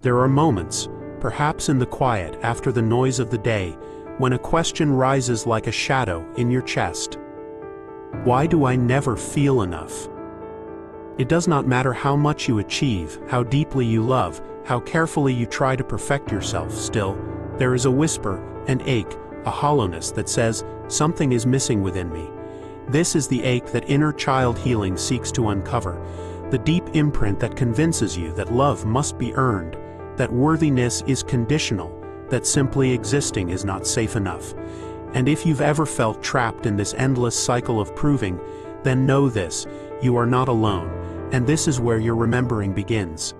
There are moments, perhaps in the quiet after the noise of the day, when a question rises like a shadow in your chest. Why do I never feel enough? It does not matter how much you achieve, how deeply you love, how carefully you try to perfect yourself, still, there is a whisper, an ache, a hollowness that says, something is missing within me. This is the ache that inner child healing seeks to uncover, the deep imprint that convinces you that love must be earned, that worthiness is conditional, that simply existing is not safe enough. And if you've ever felt trapped in this endless cycle of proving, then know this, you are not alone, and this is where your remembering begins.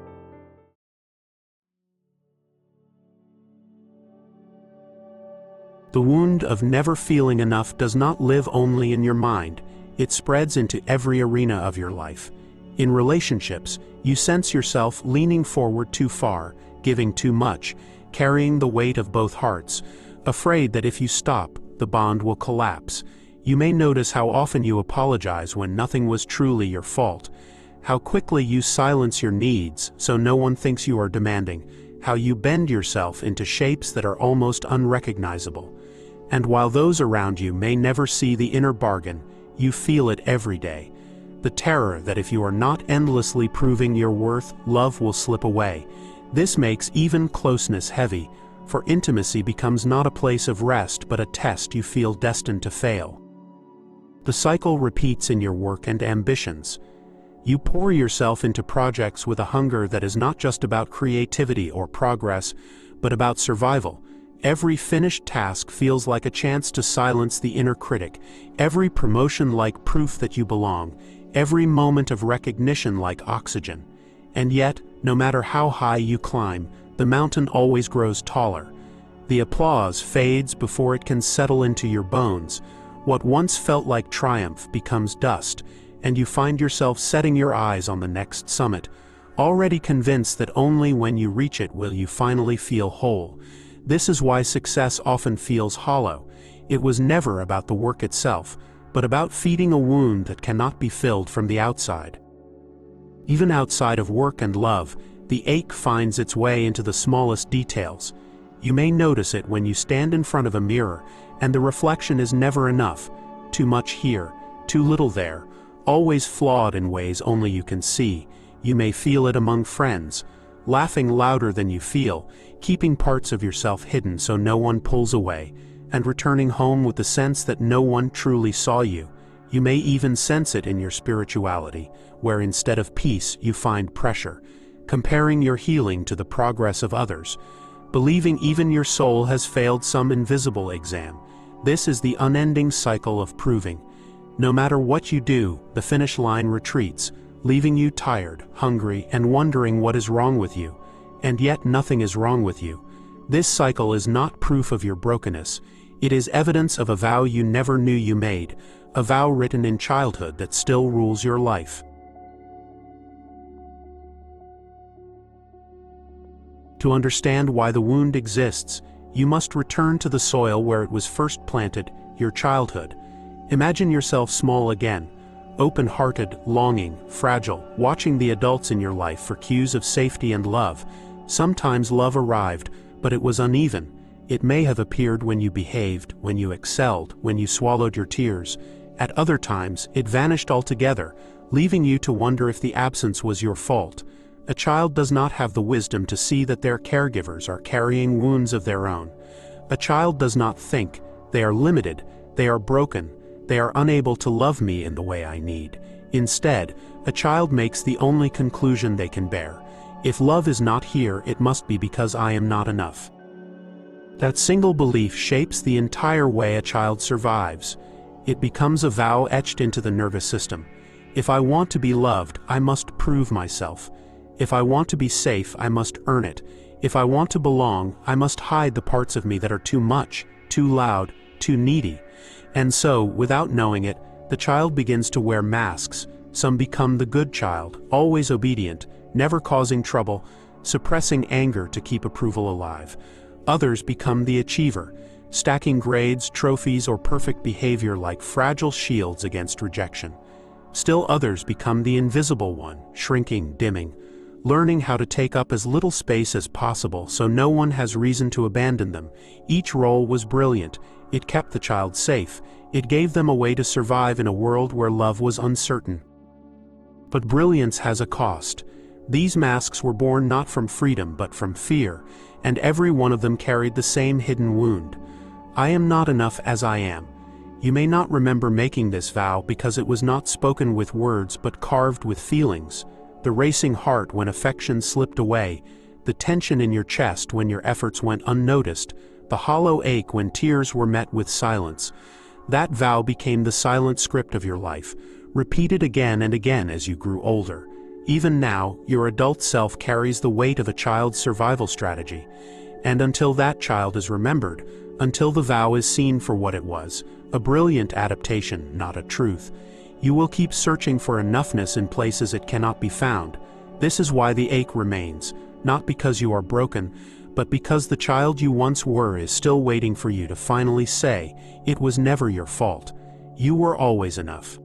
The wound of never feeling enough does not live only in your mind, it spreads into every arena of your life. In relationships, you sense yourself leaning forward too far, giving too much, carrying the weight of both hearts, afraid that if you stop, the bond will collapse. You may notice how often you apologize when nothing was truly your fault, how quickly you silence your needs so no one thinks you are demanding, how you bend yourself into shapes that are almost unrecognizable. And while those around you may never see the inner bargain, you feel it every day. The terror that if you are not endlessly proving your worth, love will slip away. This makes even closeness heavy, for intimacy becomes not a place of rest but a test you feel destined to fail. The cycle repeats in your work and ambitions. You pour yourself into projects with a hunger that is not just about creativity or progress, but about survival. Every finished task feels like a chance to silence the inner critic, every promotion like proof that you belong, every moment of recognition like oxygen. And yet, no matter how high you climb, the mountain always grows taller. The applause fades before it can settle into your bones. What once felt like triumph becomes dust, and you find yourself setting your eyes on the next summit, already convinced that only when you reach it will you finally feel whole. This is why success often feels hollow. It was never about the work itself, but about feeding a wound that cannot be filled from the outside. Even outside of work and love, the ache finds its way into the smallest details. You may notice it when you stand in front of a mirror, and the reflection is never enough. Too much here, too little there, always flawed in ways only you can see. You may feel it among friends, laughing louder than you feel, keeping parts of yourself hidden so no one pulls away, and returning home with the sense that no one truly saw you. You may even sense it in your spirituality, where instead of peace you find pressure, comparing your healing to the progress of others, believing even your soul has failed some invisible exam. This is the unending cycle of proving. No matter what you do, the finish line retreats, leaving you tired, hungry, and wondering what is wrong with you. And yet nothing is wrong with you. This cycle is not proof of your brokenness. It is evidence of a vow you never knew you made, a vow written in childhood that still rules your life. To understand why the wound exists, you must return to the soil where it was first planted, your childhood. Imagine yourself small again, open-hearted, longing, fragile, watching the adults in your life for cues of safety and love. Sometimes love arrived, but it was uneven. It may have appeared when you behaved, when you excelled, when you swallowed your tears. At other times, it vanished altogether, leaving you to wonder if the absence was your fault. A child does not have the wisdom to see that their caregivers are carrying wounds of their own. A child does not think, they are limited, they are broken, they are unable to love me in the way I need. Instead, a child makes the only conclusion they can bear. If love is not here, it must be because I am not enough. That single belief shapes the entire way a child survives. It becomes a vow etched into the nervous system. If I want to be loved, I must prove myself. If I want to be safe, I must earn it. If I want to belong, I must hide the parts of me that are too much, too loud, too needy. And so, without knowing it, the child begins to wear masks. Some become the good child, always obedient, never causing trouble, suppressing anger to keep approval alive. Others become the achiever, stacking grades, trophies, or perfect behavior like fragile shields against rejection. Still others become the invisible one, shrinking, dimming, learning how to take up as little space as possible so no one has reason to abandon them. Each role was brilliant. It kept the child safe. It gave them a way to survive in a world where love was uncertain. But brilliance has a cost. These masks were born not from freedom but from fear, and every one of them carried the same hidden wound. I am not enough as I am. You may not remember making this vow because it was not spoken with words but carved with feelings. The racing heart when affection slipped away, the tension in your chest when your efforts went unnoticed, the hollow ache when tears were met with silence. That vow became the silent script of your life, repeated again and again as you grew older. Even now, your adult self carries the weight of a child's survival strategy. And until that child is remembered, until the vow is seen for what it was, a brilliant adaptation, not a truth, you will keep searching for enoughness in places it cannot be found. This is why the ache remains, not because you are broken, but because the child you once were is still waiting for you to finally say, it was never your fault. You were always enough.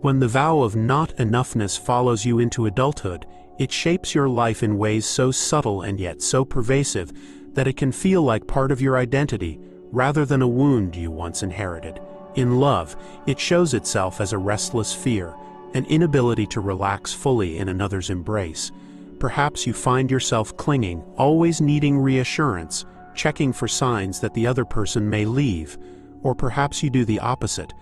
When the vow of not-enoughness follows you into adulthood, it shapes your life in ways so subtle and yet so pervasive that it can feel like part of your identity, rather than a wound you once inherited. In love, it shows itself as a restless fear, an inability to relax fully in another's embrace. Perhaps you find yourself clinging, always needing reassurance, checking for signs that the other person may leave. Or perhaps you do the opposite.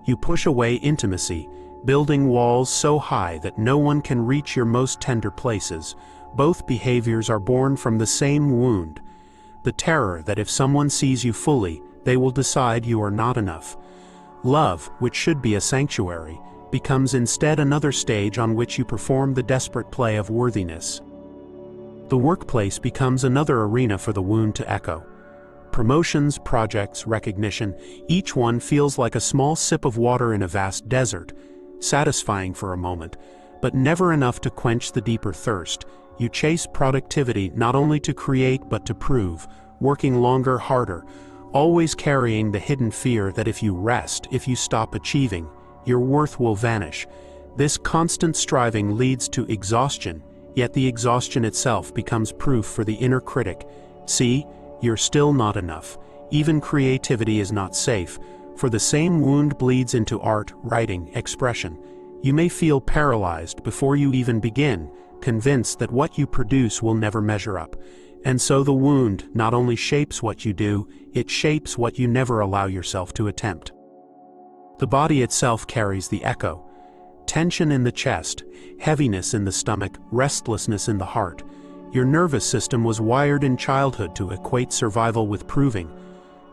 You push away intimacy, building walls so high that no one can reach your most tender places. Both behaviors are born from the same wound, the terror that if someone sees you fully, they will decide you are not enough. Love, which should be a sanctuary, becomes instead another stage on which you perform the desperate play of worthiness. The workplace becomes another arena for the wound to echo. Promotions, projects, recognition, each one feels like a small sip of water in a vast desert, satisfying for a moment, but never enough to quench the deeper thirst. You chase productivity not only to create but to prove, working longer, harder, always carrying the hidden fear that if you rest, if you stop achieving, your worth will vanish. This constant striving leads to exhaustion, yet the exhaustion itself becomes proof for the inner critic. See, you're still not enough. Even creativity is not safe, for the same wound bleeds into art, writing, expression. You may feel paralyzed before you even begin, convinced that what you produce will never measure up. And so the wound not only shapes what you do, it shapes what you never allow yourself to attempt. The body itself carries the echo. Tension in the chest, heaviness in the stomach, restlessness in the heart. Your nervous system was wired in childhood to equate survival with proving.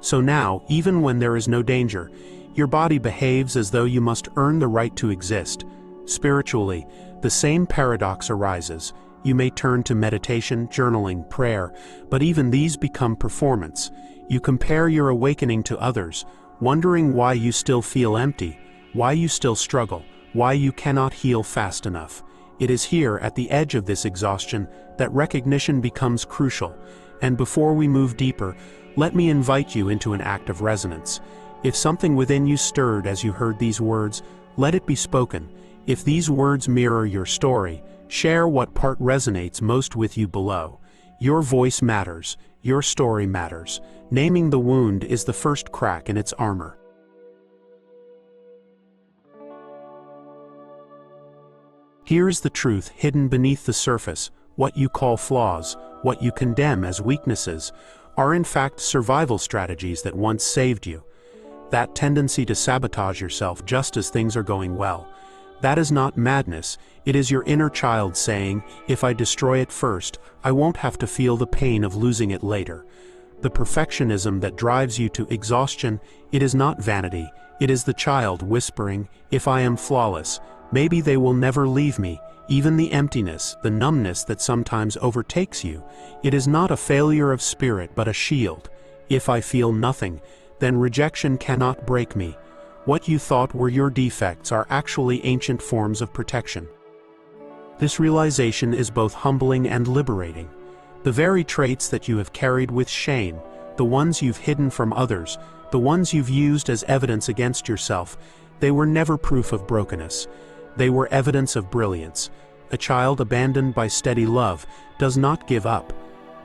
So now, even when there is no danger, your body behaves as though you must earn the right to exist. Spiritually, the same paradox arises. You may turn to meditation, journaling, prayer, but even these become performance. You compare your awakening to others, wondering why you still feel empty, why you still struggle, why you cannot heal fast enough. It is here, at the edge of this exhaustion, that recognition becomes crucial. And before we move deeper, let me invite you into an act of resonance. If something within you stirred as you heard these words, let it be spoken. If these words mirror your story, share what part resonates most with you below. Your voice matters. Your story matters. Naming the wound is the first crack in its armor. Here's the truth hidden beneath the surface. What you call flaws, what you condemn as weaknesses, are in fact survival strategies that once saved you. That tendency to sabotage yourself just as things are going well, that is not madness. It is your inner child saying, if I destroy it first, I won't have to feel the pain of losing it later. The perfectionism that drives you to exhaustion, it is not vanity. It is the child whispering, if I am flawless, maybe they will never leave me. Even the emptiness, the numbness that sometimes overtakes you, it is not a failure of spirit but a shield. If I feel nothing, then rejection cannot break me. What you thought were your defects are actually ancient forms of protection. This realization is both humbling and liberating. The very traits that you have carried with shame, the ones you've hidden from others, the ones you've used as evidence against yourself, They were never proof of brokenness. They were evidence of brilliance. A child abandoned by steady love does not give up.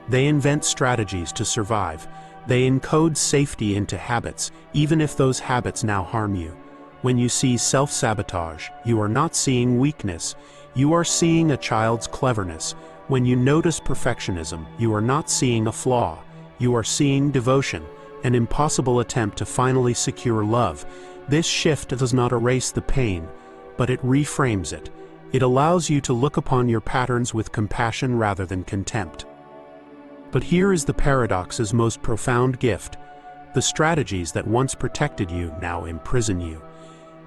They invent strategies to survive. They encode safety into habits, even if those habits now harm you. When you see self-sabotage, you are not seeing weakness. You are seeing a child's cleverness. When you notice perfectionism, you are not seeing a flaw. You are seeing devotion, an impossible attempt to finally secure love. This shift does not erase the pain, but it reframes it. It allows you to look upon your patterns with compassion rather than contempt. But here is the paradox's most profound gift. The strategies that once protected you now imprison you.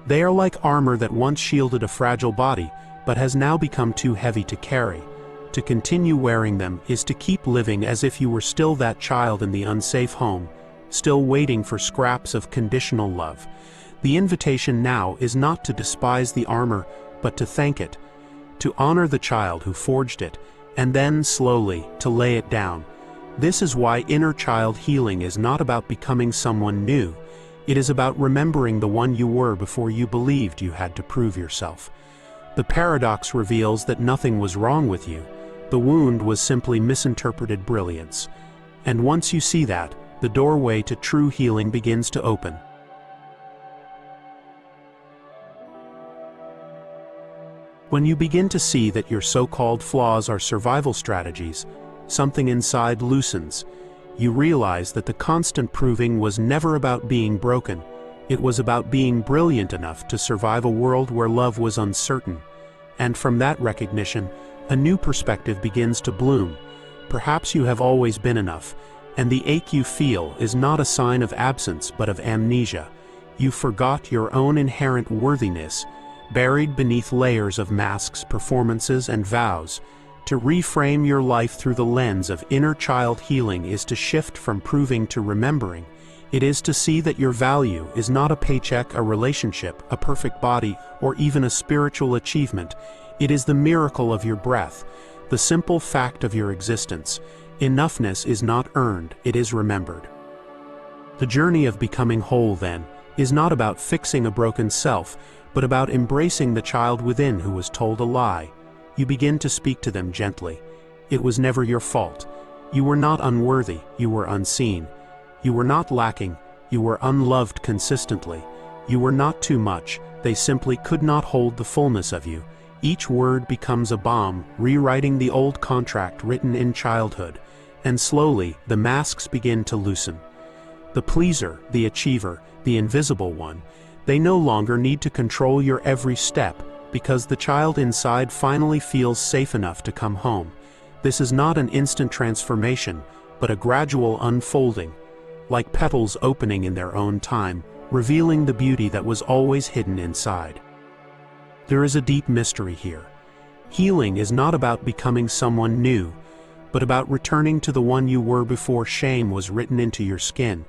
They are like armor that once shielded a fragile body, but has now become too heavy to carry. To continue wearing them is to keep living as if you were still that child in the unsafe home, still waiting for scraps of conditional love. The invitation now is not to despise the armor, but to thank it, to honor the child who forged it, and then slowly to lay it down. This is why inner child healing is not about becoming someone new. It is about remembering the one you were before you believed you had to prove yourself. The paradox reveals that nothing was wrong with you. The wound was simply misinterpreted brilliance. And once you see that, the doorway to true healing begins to open. When you begin to see that your so-called flaws are survival strategies, something inside loosens. You realize that the constant proving was never about being broken. It was about being brilliant enough to survive a world where love was uncertain. And from that recognition, a new perspective begins to bloom. Perhaps you have always been enough, and the ache you feel is not a sign of absence but of amnesia. You forgot your own inherent worthiness, buried beneath layers of masks, performances, and vows. To reframe your life through the lens of inner child healing is to shift from proving to remembering. It is to see that your value is not a paycheck, a relationship, a perfect body, or even a spiritual achievement. It is the miracle of your breath, the simple fact of your existence. Enoughness is not earned, it is remembered. The journey of becoming whole, then, is not about fixing a broken self, but about embracing the child within who was told a lie. You begin to speak to them gently. It was never your fault. You were not unworthy, you were unseen. You were not lacking, you were unloved consistently. You were not too much, they simply could not hold the fullness of you. Each word becomes a balm, rewriting the old contract written in childhood. And slowly, the masks begin to loosen. The pleaser, the achiever, the invisible one, they no longer need to control your every step, because the child inside finally feels safe enough to come home. This is not an instant transformation, but a gradual unfolding, like petals opening in their own time, revealing the beauty that was always hidden inside. There is a deep mystery here. Healing is not about becoming someone new, but about returning to the one you were before shame was written into your skin.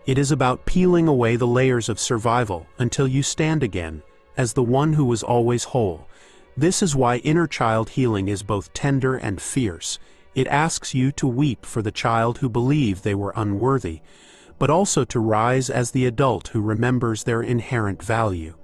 It is about peeling away the layers of survival until you stand again as the one who was always whole. This is why inner child healing is both tender and fierce. It asks you to weep for the child who believed they were unworthy, but also to rise as the adult who remembers their inherent value.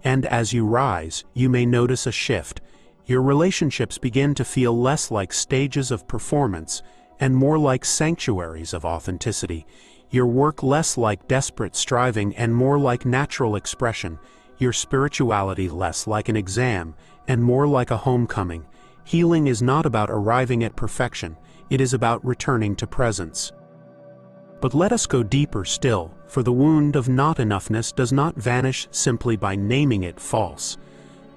And as you rise, you may notice a shift. Your relationships begin to feel less like stages of performance and more like sanctuaries of authenticity. Your work less like desperate striving and more like natural expression. Your spirituality less like an exam and more like a homecoming. Healing is not about arriving at perfection, it is about returning to presence. But let us go deeper still, for the wound of not-enoughness does not vanish simply by naming it false.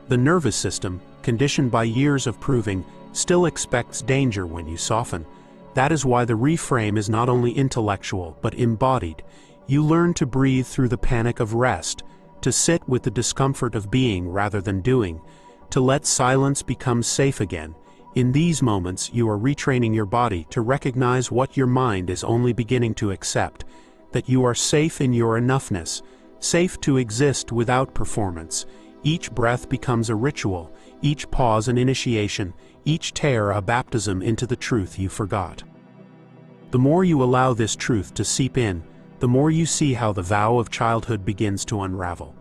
The nervous system, conditioned by years of proving, still expects danger when you soften. That is why the reframe is not only intellectual but embodied. You learn to breathe through the panic of rest, to sit with the discomfort of being rather than doing, to let silence become safe again. In these moments, you are retraining your body to recognize what your mind is only beginning to accept, that you are safe in your enoughness, safe to exist without performance. Each breath becomes a ritual, each pause an initiation, each tear a baptism into the truth you forgot. The more you allow this truth to seep in, the more you see how the vow of childhood begins to unravel.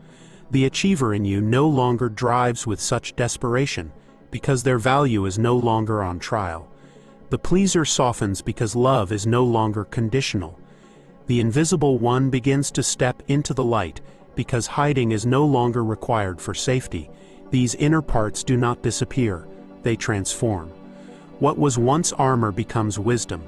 The achiever in you no longer drives with such desperation, because their value is no longer on trial. The pleaser softens because love is no longer conditional. The invisible one begins to step into the light, because hiding is no longer required for safety. These inner parts do not disappear, they transform. What was once armor becomes wisdom.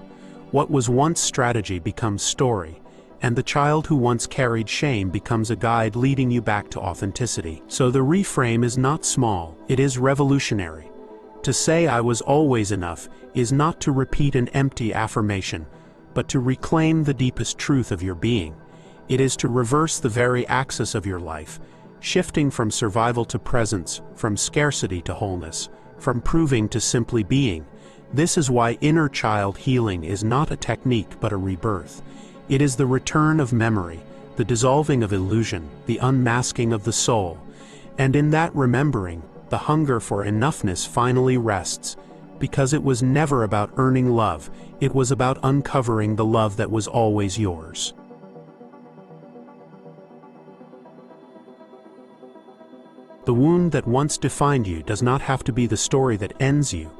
What was once strategy becomes story. And the child who once carried shame becomes a guide leading you back to authenticity. So the reframe is not small, it is revolutionary. To say I was always enough is not to repeat an empty affirmation, but to reclaim the deepest truth of your being. It is to reverse the very axis of your life, shifting from survival to presence, from scarcity to wholeness, from proving to simply being. This is why inner child healing is not a technique but a rebirth. It is the return of memory, the dissolving of illusion, the unmasking of the soul. And in that remembering, the hunger for enoughness finally rests, because it was never about earning love, it was about uncovering the love that was always yours. The wound that once defined you does not have to be the story that ends you.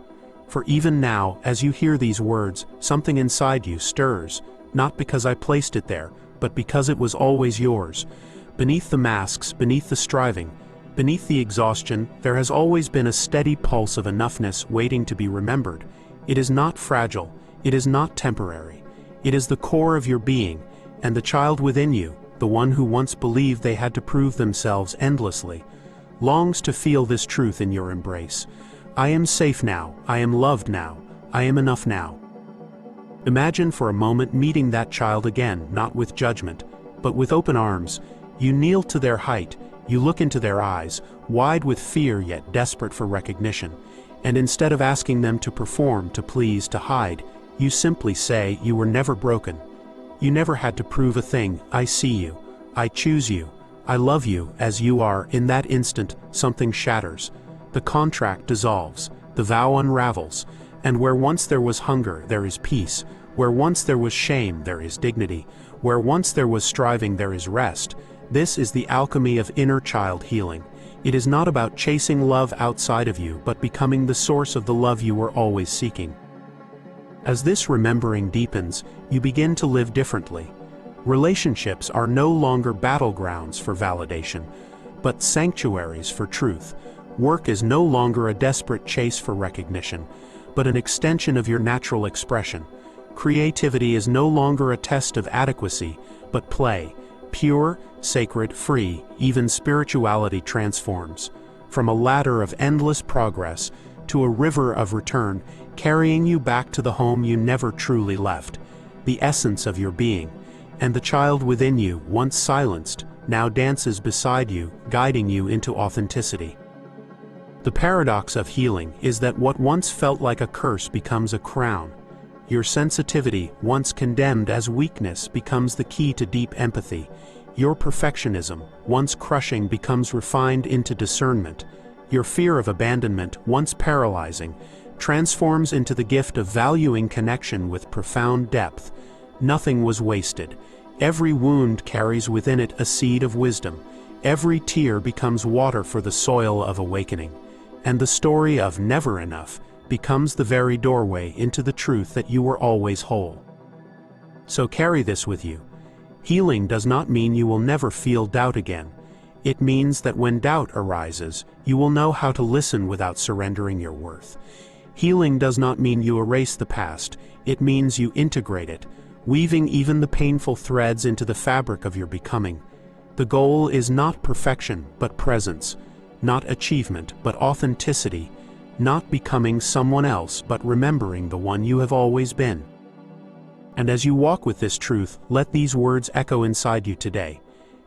For even now, as you hear these words, something inside you stirs, not because I placed it there, but because it was always yours. Beneath the masks, beneath the striving, beneath the exhaustion, there has always been a steady pulse of enoughness waiting to be remembered. It is not fragile, it is not temporary. It is the core of your being, and the child within you, the one who once believed they had to prove themselves endlessly, longs to feel this truth in your embrace. I am safe now, I am loved now, I am enough now. Imagine for a moment meeting that child again, not with judgment, but with open arms. You kneel to their height, you look into their eyes, wide with fear yet desperate for recognition, and instead of asking them to perform, to please, to hide, you simply say, you were never broken. You never had to prove a thing. I see you. I choose you. I love you as you are. In that instant, something shatters. The contract dissolves. The vow unravels. And where once there was hunger, there is peace. Where once there was shame, there is dignity. Where once there was striving, there is rest. This is the alchemy of inner child healing. It is not about chasing love outside of you, but becoming the source of the love you were always seeking. As this remembering deepens, you begin to live differently. Relationships are no longer battlegrounds for validation, but sanctuaries for truth. Work is no longer a desperate chase for recognition, but an extension of your natural expression. Creativity is no longer a test of adequacy, but play. Pure, sacred, free, even spirituality transforms. From a ladder of endless progress to a river of return, carrying you back to the home you never truly left, the essence of your being. And the child within you, once silenced, now dances beside you, guiding you into authenticity. The paradox of healing is that what once felt like a curse becomes a crown. Your sensitivity, once condemned as weakness, becomes the key to deep empathy. Your perfectionism, once crushing, becomes refined into discernment. Your fear of abandonment, once paralyzing, transforms into the gift of valuing connection with profound depth. Nothing was wasted. Every wound carries within it a seed of wisdom. Every tear becomes water for the soil of awakening. And the story of never enough becomes the very doorway into the truth that you were always whole. So carry this with you. Healing does not mean you will never feel doubt again. It means that when doubt arises, you will know how to listen without surrendering your worth. Healing does not mean you erase the past. It means you integrate it, weaving even the painful threads into the fabric of your becoming. The goal is not perfection, but presence. Not achievement, but authenticity. Not becoming someone else, but remembering the one you have always been. And as you walk with this truth, let these words echo inside you today.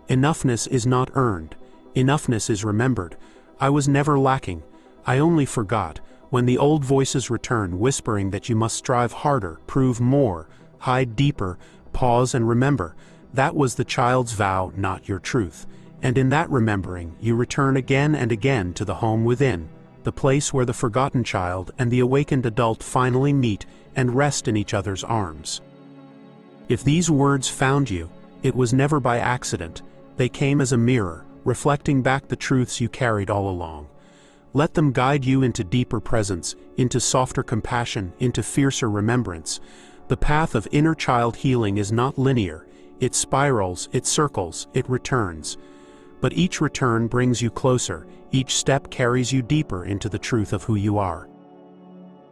Enoughness is not earned. Enoughness is remembered. I was never lacking. I only forgot. When the old voices return, whispering that you must strive harder, prove more, hide deeper, pause and remember, that was the child's vow, not your truth. And in that remembering, you return again and again to the home within, the place where the forgotten child and the awakened adult finally meet and rest in each other's arms. If these words found you, it was never by accident. They came as a mirror, reflecting back the truths you carried all along. Let them guide you into deeper presence, into softer compassion, into fiercer remembrance. The path of inner child healing is not linear. It spirals, it circles, it returns. But each return brings you closer, each step carries you deeper into the truth of who you are.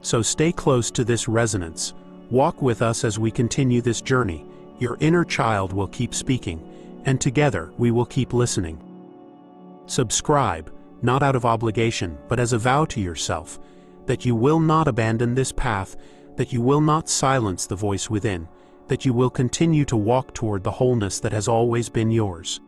So stay close to this resonance. Walk with us as we continue this journey. Your inner child will keep speaking, and together we will keep listening. Subscribe, not out of obligation, but as a vow to yourself, that you will not abandon this path, that you will not silence the voice within, that you will continue to walk toward the wholeness that has always been yours.